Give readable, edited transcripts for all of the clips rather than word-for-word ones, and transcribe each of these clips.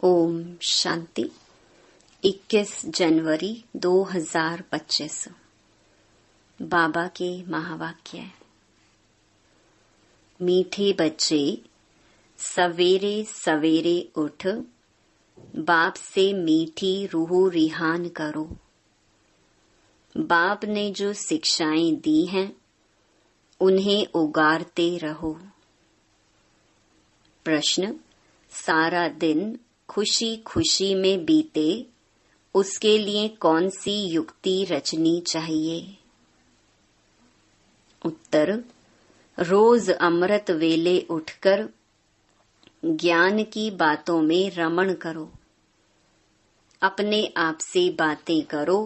ओम शांति। 21 जनवरी 2025। बाबा के महावाक्य। मीठे बच्चे, सवेरे सवेरे उठ बाप से मीठी रूह रिहान करो। बाप ने जो शिक्षाएं दी हैं उन्हें उगारते रहो। प्रश्न: सारा दिन खुशी खुशी में बीते, उसके लिए कौन सी युक्ति रचनी चाहिए? उत्तर: रोज अमृत वेले उठकर ज्ञान की बातों में रमण करो। अपने आप से बातें करो।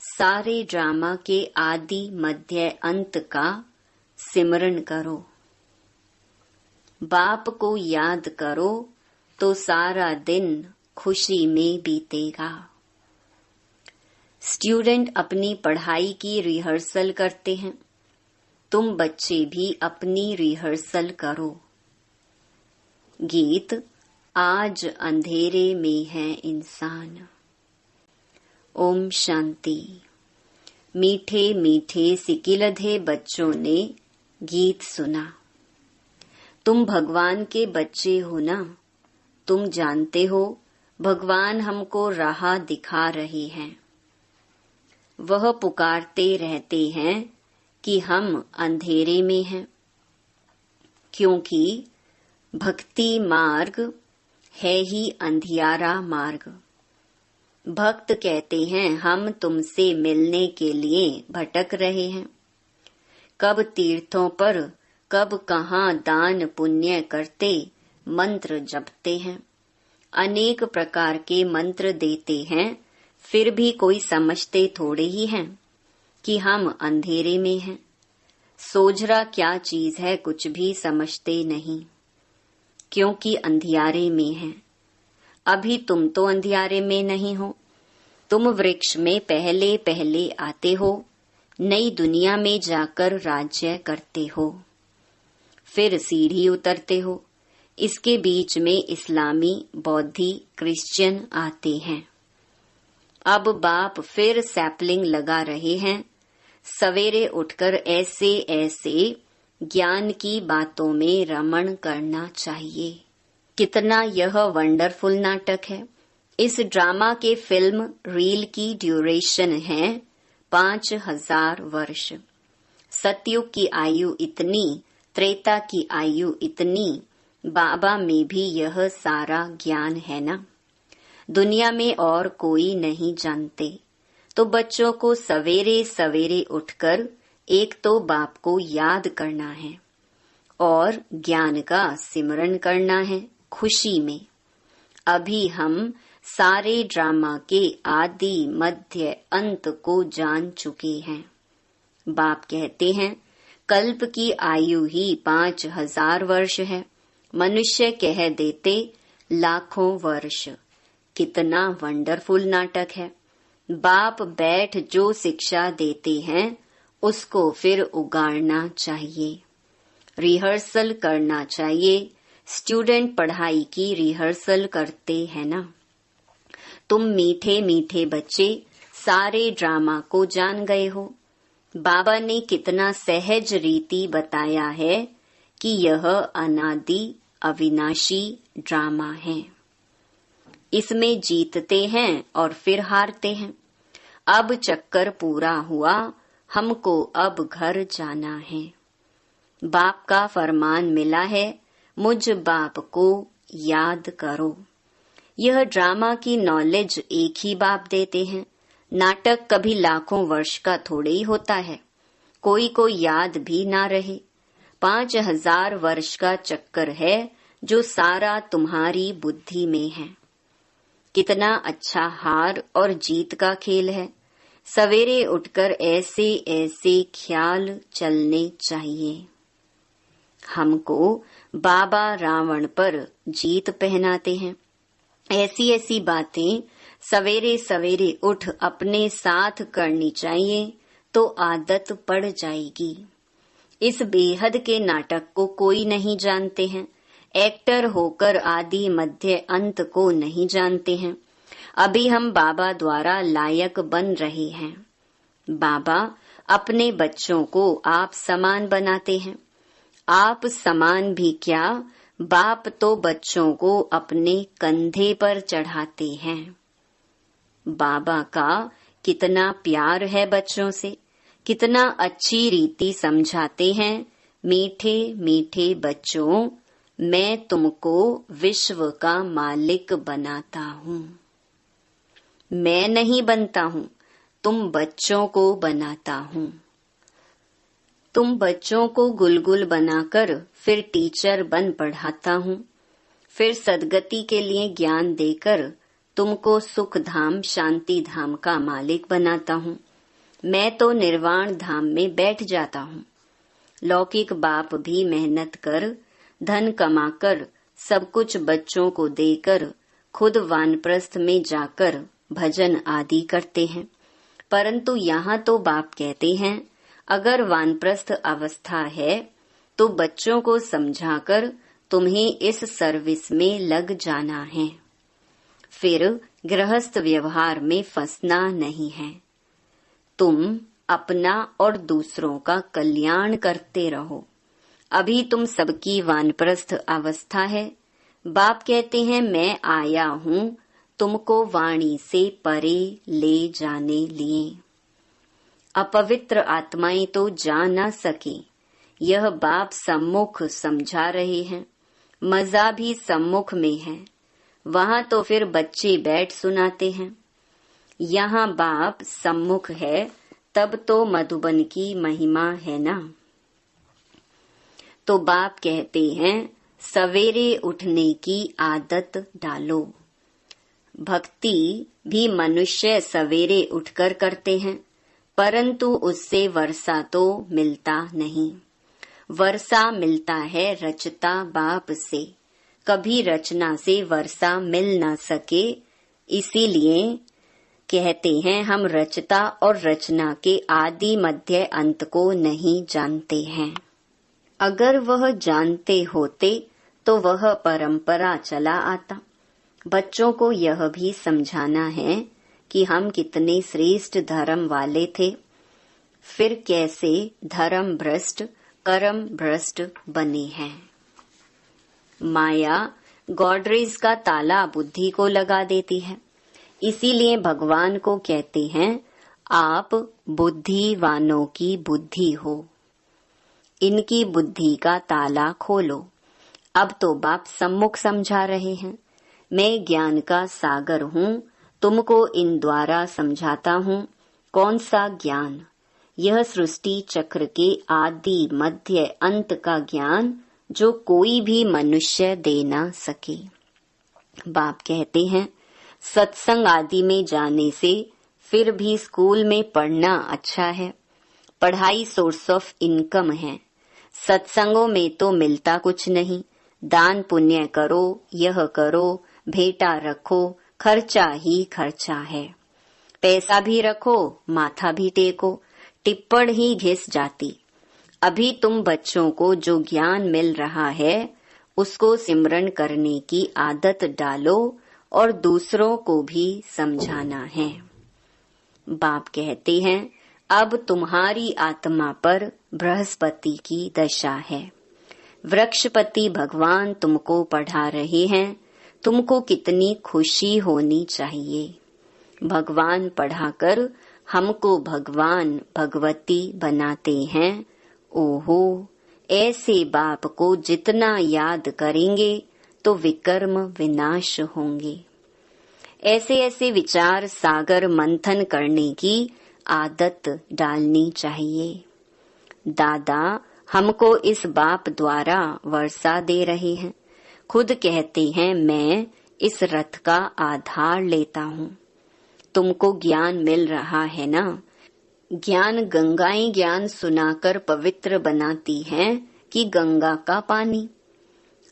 सारे ड्रामा के आदि मध्य अंत का सिमरन करो। बाप को याद करो तो सारा दिन खुशी में बीतेगा। स्टूडेंट अपनी पढ़ाई की रिहर्सल करते हैं, तुम बच्चे भी अपनी रिहर्सल करो। गीत: आज अंधेरे में है इंसान। ओम शांति। मीठे मीठे सिकिलधे बच्चों ने गीत सुना। तुम भगवान के बच्चे हो ना? तुम जानते हो भगवान हमको राह दिखा रहे हैं। वह पुकारते रहते हैं कि हम अंधेरे में हैं, क्योंकि भक्ति मार्ग है ही अंधियारा मार्ग। भक्त कहते हैं हम तुमसे मिलने के लिए भटक रहे हैं। कब तीर्थों पर, कब कहाँ दान पुण्य करते मंत्र जपते हैं। अनेक प्रकार के मंत्र देते हैं, फिर भी कोई समझते थोड़े ही हैं कि हम अंधेरे में हैं। सोझरा क्या चीज है कुछ भी समझते नहीं, क्योंकि अंधियारे में हैं। अभी तुम तो अंधियारे में नहीं हो। तुम वृक्ष में पहले पहले आते हो, नई दुनिया में जाकर राज्य करते हो, फिर सीढ़ी उतरते हो। इसके बीच में इस्लामी, बौद्धि, क्रिश्चियन आते हैं। अब बाप फिर सैपलिंग लगा रहे हैं। सवेरे उठकर ऐसे ऐसे ज्ञान की बातों में रमण करना चाहिए। कितना यह वंडरफुल नाटक है। इस ड्रामा के फिल्म रील की ड्यूरेशन है 5000 वर्ष। सतयुग की आयु इतनी, त्रेता की आयु इतनी। बाबा में भी यह सारा ज्ञान है ना? दुनिया में और कोई नहीं जानते। तो बच्चों को सवेरे सवेरे उठकर एक तो बाप को याद करना है और ज्ञान का सिमरन करना है खुशी में। अभी हम सारे ड्रामा के आदि मध्य अंत को जान चुके हैं। बाप कहते हैं कल्प की आयु ही 5000 वर्ष है। मनुष्य कह देते लाखों वर्ष। कितना वंडरफुल नाटक है। बाप बैठ जो शिक्षा देते हैं उसको फिर उगाड़ना चाहिए, रिहर्सल करना चाहिए। स्टूडेंट पढ़ाई की रिहर्सल करते हैं ना? तुम मीठे मीठे बच्चे सारे ड्रामा को जान गए हो। बाबा ने कितना सहज रीति बताया है कि यह अनादि अविनाशी ड्रामा है। इसमें जीतते हैं और फिर हारते हैं। अब चक्कर पूरा हुआ, हमको अब घर जाना है। बाप का फरमान मिला है, मुझ बाप को याद करो। यह ड्रामा की नॉलेज एक ही बाप देते हैं। नाटक कभी लाखों वर्ष का थोड़े ही होता है। कोई को याद भी ना रहे। 5000 वर्ष का चक्कर है जो सारा तुम्हारी बुद्धि में है। कितना अच्छा हार और जीत का खेल है। सवेरे उठकर ऐसे ऐसे ख्याल चलने चाहिए। हमको बाबा रावण पर जीत पहनाते हैं। ऐसी ऐसी बातें सवेरे सवेरे उठ अपने साथ करनी चाहिए तो आदत पड़ जाएगी। इस बेहद के नाटक को कोई नहीं जानते हैं। एक्टर होकर आदि मध्य अंत को नहीं जानते हैं। अभी हम बाबा द्वारा लायक बन रहे हैं। बाबा अपने बच्चों को आप समान बनाते हैं। आप समान भी क्या, बाप तो बच्चों को अपने कंधे पर चढ़ाते हैं। बाबा का कितना प्यार है बच्चों से, कितना अच्छी रीति समझाते हैं। मीठे मीठे बच्चों, मैं तुमको विश्व का मालिक बनाता हूँ। मैं नहीं बनता हूँ, तुम बच्चों को बनाता हूँ। तुम बच्चों को गुलगुल बनाकर फिर टीचर बन पढ़ाता हूँ। फिर सदगति के लिए ज्ञान देकर तुमको सुख धाम शांति धाम का मालिक बनाता हूँ। मैं तो निर्वाण धाम में बैठ जाता हूँ। लौकिक बाप भी मेहनत कर, धन कमाकर, सब कुछ बच्चों को देकर खुद वानप्रस्थ में जाकर भजन आदि करते हैं। परंतु यहाँ तो बाप कहते हैं, अगर वानप्रस्थ अवस्था है तो बच्चों को समझाकर तुम्हें इस सर्विस में लग जाना है। फिर गृहस्थ व्यवहार में फंसना नहीं है। तुम अपना और दूसरों का कल्याण करते रहो। अभी तुम सबकी वानप्रस्थ अवस्था है। बाप कहते हैं, मैं आया हूँ तुमको वाणी से परे ले जाने लिए। अपवित्र आत्माएं तो जा न सके, यह बाप सम्मुख समझा रहे हैं। मजा भी सम्मुख में है, वहाँ तो फिर बच्चे बैठ सुनाते हैं। यहाँ बाप सम्मुख है, तब तो मधुबन की महिमा है ना। तो बाप कहते हैं, सवेरे उठने की आदत डालो। भक्ति भी मनुष्य सवेरे उठकर करते हैं, परंतु उससे वर्षा तो मिलता नहीं। वर्षा मिलता है रचता बाप से, कभी रचना से वर्षा मिल न सके। इसीलिए कहते हैं, हम रचता और रचना के आदि मध्य अंत को नहीं जानते हैं। अगर वह जानते होते तो वह परंपरा चला आता। बच्चों को यह भी समझाना है कि हम कितने श्रेष्ठ धर्म वाले थे, फिर कैसे धर्म भ्रष्ट कर्म भ्रष्ट बने हैं। माया गॉडरेज का ताला बुद्धि को लगा देती है। इसीलिए भगवान को कहते हैं, आप बुद्धिवानों की बुद्धि हो, इनकी बुद्धि का ताला खोलो। अब तो बाप सम्मुख समझा रहे हैं, मैं ज्ञान का सागर हूँ, तुमको इन द्वारा समझाता हूँ। कौन सा ज्ञान? यह सृष्टि चक्र के आदि मध्य अंत का ज्ञान, जो कोई भी मनुष्य दे ना सके। बाप कहते हैं, सत्संग आदि में जाने से फिर भी स्कूल में पढ़ना अच्छा है। पढ़ाई सोर्स ऑफ इनकम है। सत्संगों में तो मिलता कुछ नहीं। दान पुण्य करो, यह करो, भेंटा रखो, खर्चा ही खर्चा है। पैसा भी रखो, माथा भी टेको, टिप्पण ही घिस जाती। अभी तुम बच्चों को जो ज्ञान मिल रहा है, उसको सिमरन करने की आदत डालो और दूसरों को भी समझाना है। बाप कहते हैं, अब तुम्हारी आत्मा पर बृहस्पति की दशा है। वृक्षपति भगवान तुमको पढ़ा रहे हैं। तुमको कितनी खुशी होनी चाहिए। भगवान पढ़ाकर हमको भगवान भगवती बनाते हैं। ओहो, ऐसे बाप को जितना याद करेंगे तो विकर्म विनाश होंगे। ऐसे ऐसे विचार सागर मंथन करने की आदत डालनी चाहिए। दादा हमको इस बाप द्वारा वर्षा दे रहे हैं। खुद कहते हैं, मैं इस रथ का आधार लेता हूँ। तुमको ज्ञान मिल रहा है ना। ज्ञान गंगाएं ज्ञान सुनाकर पवित्र बनाती हैं कि गंगा का पानी।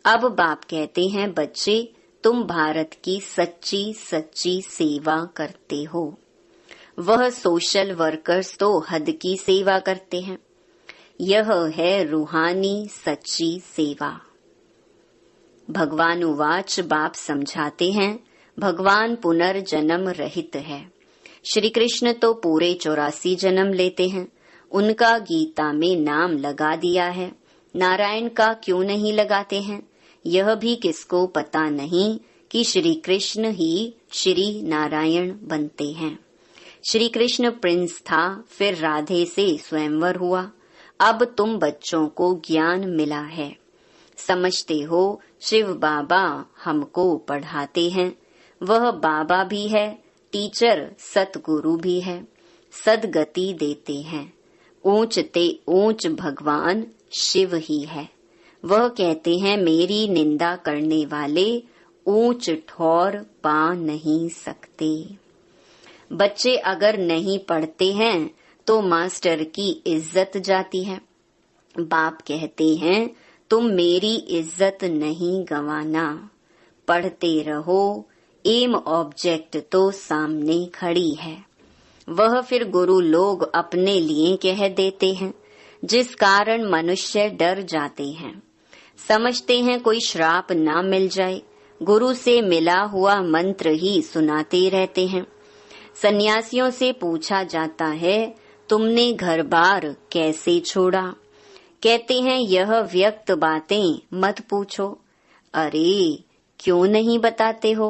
अब बाप कहते हैं, बच्चे तुम भारत की सच्ची सच्ची सेवा करते हो। वह सोशल वर्कर्स तो हद की सेवा करते हैं। यह है रूहानी सच्ची सेवा। भगवान उवाच, बाप समझाते हैं, भगवान पुनर्जन्म रहित है। श्री कृष्ण तो पूरे 84 जन्म लेते हैं, उनका गीता में नाम लगा दिया है, नारायण का क्यों नहीं लगाते हैं? यह भी किसको पता नहीं कि श्री कृष्ण ही श्री नारायण बनते हैं। श्री कृष्ण प्रिंस था, फिर राधे से स्वयंवर हुआ। अब तुम बच्चों को ज्ञान मिला है, समझते हो शिव बाबा हमको पढ़ाते हैं। वह बाबा भी है, टीचर सतगुरु भी है, सदगति देते हैं। ऊंच ते ऊंच भगवान शिव ही है। वह कहते हैं मेरी निंदा करने वाले ऊंच ठौर पा नहीं सकते। बच्चे अगर नहीं पढ़ते हैं तो मास्टर की इज्जत जाती है। बाप कहते हैं तुम मेरी इज्जत नहीं गंवाना, पढ़ते रहो, एम ऑब्जेक्ट तो सामने खड़ी है। वह फिर गुरु लोग अपने लिए कह देते हैं, जिस कारण मनुष्य डर जाते हैं। समझते हैं कोई श्राप ना मिल जाए, गुरु से मिला हुआ मंत्र ही सुनाते रहते हैं। सन्यासियों से पूछा जाता है तुमने घर बार कैसे छोड़ा? कहते हैं यह व्यक्त बातें मत पूछो। अरे क्यों नहीं बताते हो?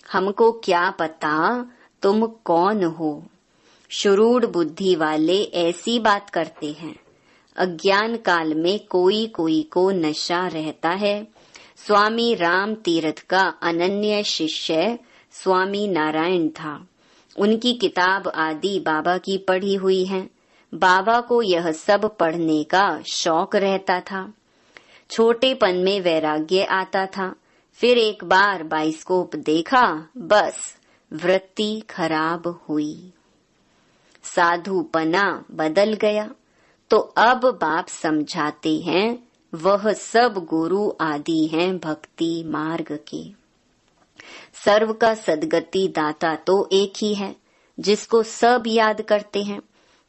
हमको क्या पता तुम कौन हो? शुरूढ़ बुद्धि वाले ऐसी बात करते हैं। अज्ञान काल में कोई कोई को नशा रहता है। स्वामी राम तीर्थ का अनन्य शिष्य स्वामी नारायण था। उनकी किताब आदि बाबा की पढ़ी हुई है। बाबा को यह सब पढ़ने का शौक रहता था। छोटेपन में वैराग्य आता था। फिर एक बार बाइस्कोप देखा, बस वृत्ति खराब हुई, साधुपना बदल गया। तो अब बाप समझाते हैं वह सब गुरु आदि हैं भक्ति मार्ग के। सर्व का सदगति दाता तो एक ही है, जिसको सब याद करते हैं,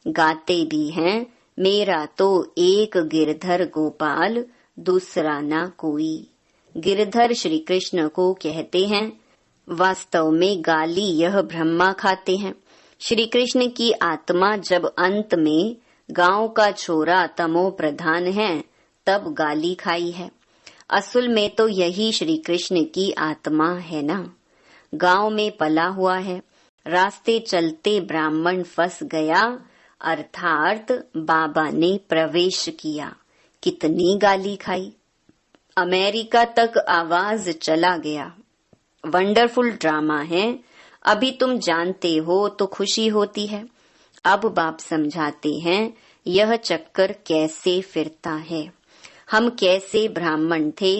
गाते भी हैं, मेरा तो एक गिरधर गोपाल, दूसरा ना कोई। गिरधर श्री कृष्ण को कहते हैं। वास्तव में गाली यह ब्रह्मा खाते हैं। श्री कृष्ण की आत्मा जब अंत में गांव का छोरा तमो प्रधान है, तब गाली खाई है। असल में तो यही श्री कृष्ण की आत्मा है ना। गांव में पला हुआ है, रास्ते चलते ब्राह्मण फंस गया, अर्थात बाबा ने प्रवेश किया, कितनी गाली खाई। अमेरिका तक आवाज चला गया। वंडरफुल ड्रामा है। अभी तुम जानते हो तो खुशी होती है। अब बाप समझाते हैं यह चक्कर कैसे फिरता है। हम कैसे ब्राह्मण थे,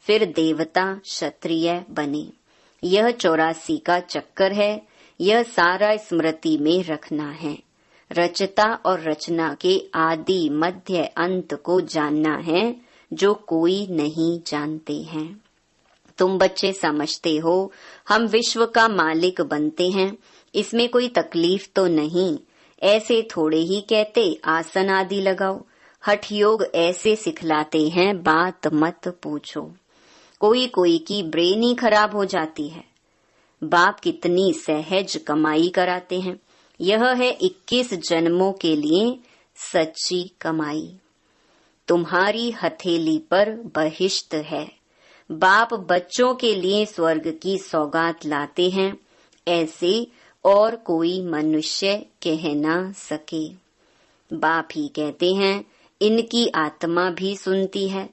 फिर देवता क्षत्रिय बने। यह 84 का चक्कर है। यह सारा स्मृति में रखना है। रचता और रचना के आदि मध्य अंत को जानना है, जो कोई नहीं जानते हैं। तुम बच्चे समझते हो हम विश्व का मालिक बनते हैं, इसमें कोई तकलीफ तो नहीं। ऐसे थोड़े ही कहते आसन आदि लगाओ। हठ योग ऐसे सिखलाते हैं, बात मत पूछो। कोई कोई की ब्रेन ही खराब हो जाती है। बाप कितनी सहज कमाई कराते हैं। यह है 21 जन्मों के लिए सच्ची कमाई। तुम्हारी हथेली पर बहिश्त है। बाप बच्चों के लिए स्वर्ग की सौगात लाते हैं, ऐसे और कोई मनुष्य कह ना सके। बाप ही कहते हैं इनकी आत्मा भी सुनती है।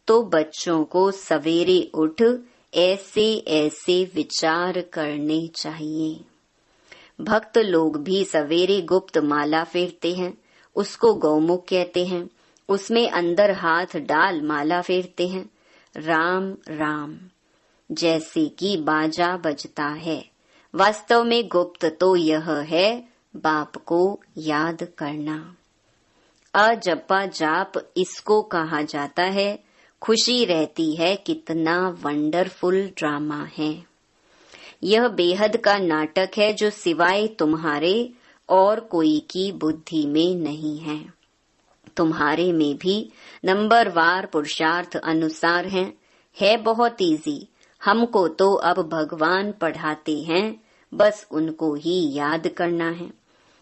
तो बच्चों को सवेरे उठ ऐसे ऐसे विचार करने चाहिए। भक्त लोग भी सवेरे गुप्त माला फेरते हैं, उसको गौमुख कहते हैं। उसमें अंदर हाथ डाल माला फेरते हैं। राम राम जैसे कि बाजा बजता है। वास्तव में गुप्त तो यह है, बाप को याद करना। अजपा जाप इसको कहा जाता है। खुशी रहती है, कितना वंडरफुल ड्रामा है। यह बेहद का नाटक है, जो सिवाय तुम्हारे और कोई की बुद्धि में नहीं है। तुम्हारे में भी नंबरवार पुरुषार्थ अनुसार हैं। है बहुत इजी, हमको तो अब भगवान पढ़ाते हैं, बस उनको ही याद करना है।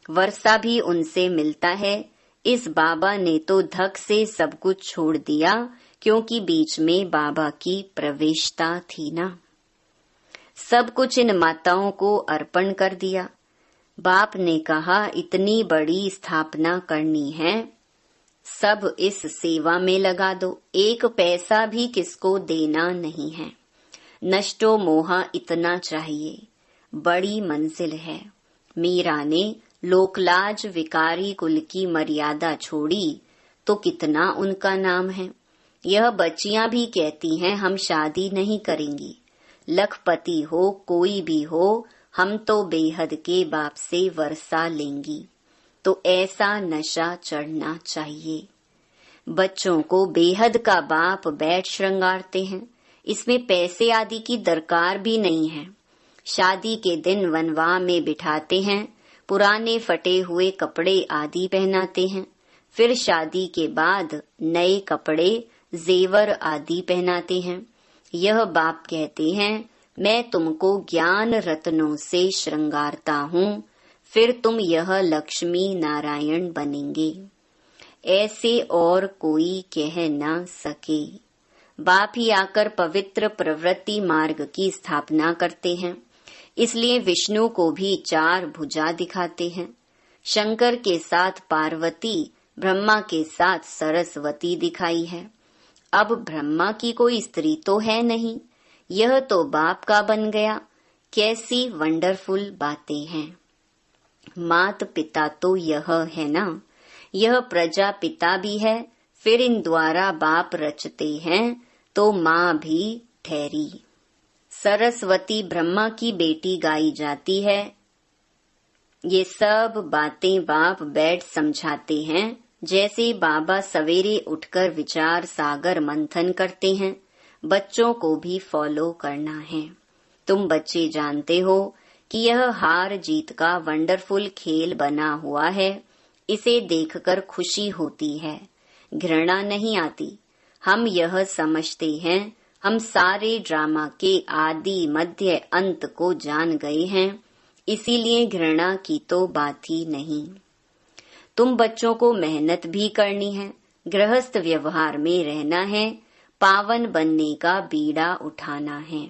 वर्षा भी उनसे मिलता है। इस बाबा ने तो धक से सब कुछ छोड़ दिया, क्योंकि बीच में बाबा की प्रवेशता थी ना। सब कुछ इन माताओं को अर्पण कर दिया। बाप ने कहा इतनी बड़ी स्थापना करनी है, सब इस सेवा में लगा दो, एक पैसा भी किसको देना नहीं है। नष्टो मोहा इतना चाहिए, बड़ी मंजिल है। मीरा ने लोकलाज विकारी कुल की मर्यादा छोड़ी तो कितना उनका नाम है। यह बच्चियां भी कहती हैं हम शादी नहीं करेंगी, लखपति हो कोई भी हो, हम तो बेहद के बाप से वर्षा लेंगी। तो ऐसा नशा चढ़ना चाहिए। बच्चों को बेहद का बाप बैठ श्रृंगारते हैं, इसमें पैसे आदि की दरकार भी नहीं है। शादी के दिन वनवा में बिठाते हैं, पुराने फटे हुए कपड़े आदि पहनाते हैं, फिर शादी के बाद नए कपड़े जेवर आदि पहनाते हैं। यह बाप कहते हैं मैं तुमको ज्ञान रत्नों से श्रृंगारता हूँ, फिर तुम यह लक्ष्मी नारायण बनेंगे। ऐसे और कोई कह न सके। बाप ही आकर पवित्र प्रवृत्ति मार्ग की स्थापना करते हैं, इसलिए विष्णु को भी 4 भुजा दिखाते हैं। शंकर के साथ पार्वती, ब्रह्मा के साथ सरस्वती दिखाई है। अब ब्रह्मा की कोई स्त्री तो है नहीं, यह तो बाप का बन गया। कैसी वंडरफुल बातें हैं। मात पिता तो यह है ना, यह प्रजापिता भी है, फिर इन द्वारा बाप रचते हैं तो माँ भी ठहरी। सरस्वती ब्रह्मा की बेटी गाई जाती है। ये सब बातें बाप बैठ समझाते हैं, जैसे बाबा सवेरे उठकर विचार सागर मंथन करते हैं। बच्चों को भी फॉलो करना है। तुम बच्चे जानते हो कि यह हार जीत का वंडरफुल खेल बना हुआ है, इसे देखकर खुशी होती है, घृणा नहीं आती। हम यह समझते हैं हम सारे ड्रामा के आदि मध्य अंत को जान गए हैं, इसीलिए घृणा की तो बात ही नहीं। तुम बच्चों को मेहनत भी करनी है, गृहस्थ व्यवहार में रहना है, पावन बनने का बीड़ा उठाना है।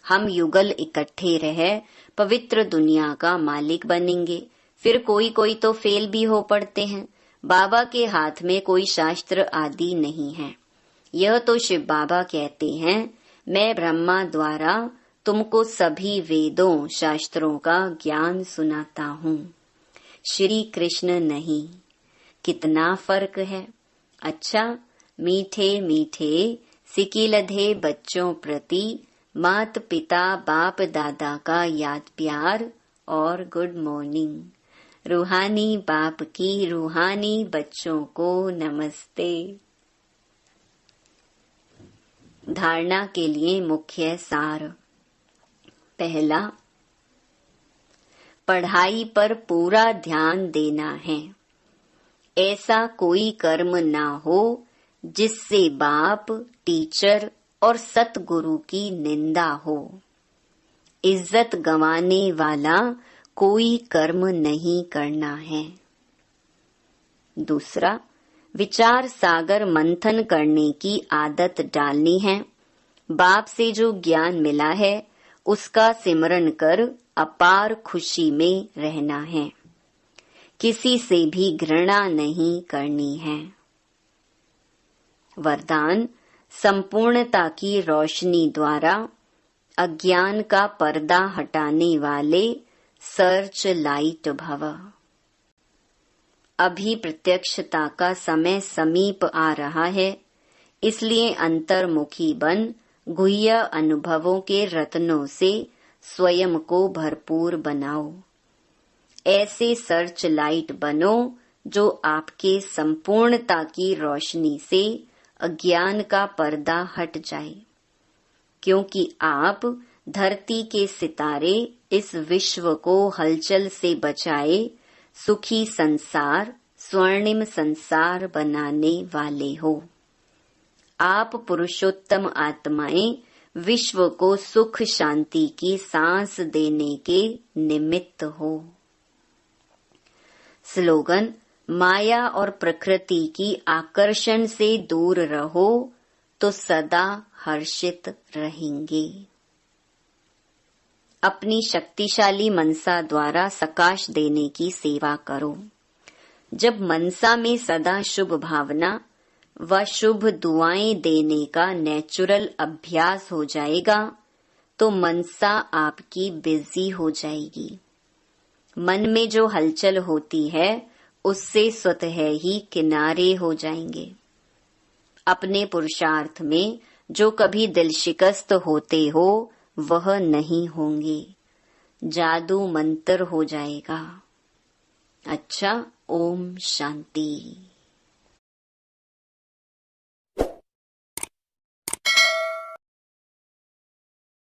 हम युगल इकट्ठे रह पवित्र दुनिया का मालिक बनेंगे। फिर कोई कोई तो फेल भी हो पड़ते हैं। बाबा के हाथ में कोई शास्त्र आदि नहीं है। यह तो शिव बाबा कहते हैं मैं ब्रह्मा द्वारा तुमको सभी वेदों शास्त्रों का ज्ञान सुनाता हूँ, श्री कृष्ण नहीं। कितना फर्क है। अच्छा, मीठे मीठे सिकिलधे बच्चों प्रति मात पिता बाप दादा का याद प्यार और गुड मॉर्निंग। रूहानी बाप की रूहानी बच्चों को नमस्ते। धारणा के लिए मुख्य सार। पहला, पढ़ाई पर पूरा ध्यान देना है। ऐसा कोई कर्म ना हो जिससे बाप, टीचर और सतगुरु की निंदा हो। इज्जत गंवाने वाला कोई कर्म नहीं करना है। दूसरा, विचार सागर मंथन करने की आदत डालनी है। बाप से जो ज्ञान मिला है उसका सिमरन कर अपार खुशी में रहना है। किसी से भी घृणा नहीं करनी है। वरदान, संपूर्णता की रोशनी द्वारा अज्ञान का पर्दा हटाने वाले सर्च लाइट भव। अभी प्रत्यक्षता का समय समीप आ रहा है, इसलिए अंतर्मुखी बन गुह्य अनुभवों के रत्नों से स्वयं को भरपूर बनाओ। ऐसे सर्च लाइट बनो जो आपके संपूर्णता की रोशनी से अज्ञान का पर्दा हट जाए, क्योंकि आप धरती के सितारे इस विश्व को हलचल से बचाए सुखी संसार, स्वर्णिम संसार बनाने वाले हो। आप पुरुषोत्तम आत्माएं विश्व को सुख शांति की सांस देने के निमित्त हो। स्लोगन: माया और प्रकृति की आकर्षण से दूर रहो तो सदा हर्षित रहेंगे। अपनी शक्तिशाली मनसा द्वारा सकाश देने की सेवा करो। जब मनसा में सदा शुभ भावना व शुभ दुआएं देने का नेचुरल अभ्यास हो जाएगा तो मनसा आपकी बिजी हो जाएगी। मन में जो हलचल होती है उससे स्वतः ही किनारे हो जाएंगे। अपने पुरुषार्थ में जो कभी दिल शिकस्त होते हो वह नहीं होंगे। जादू मंत्र हो जाएगा। अच्छा, ओम शांति।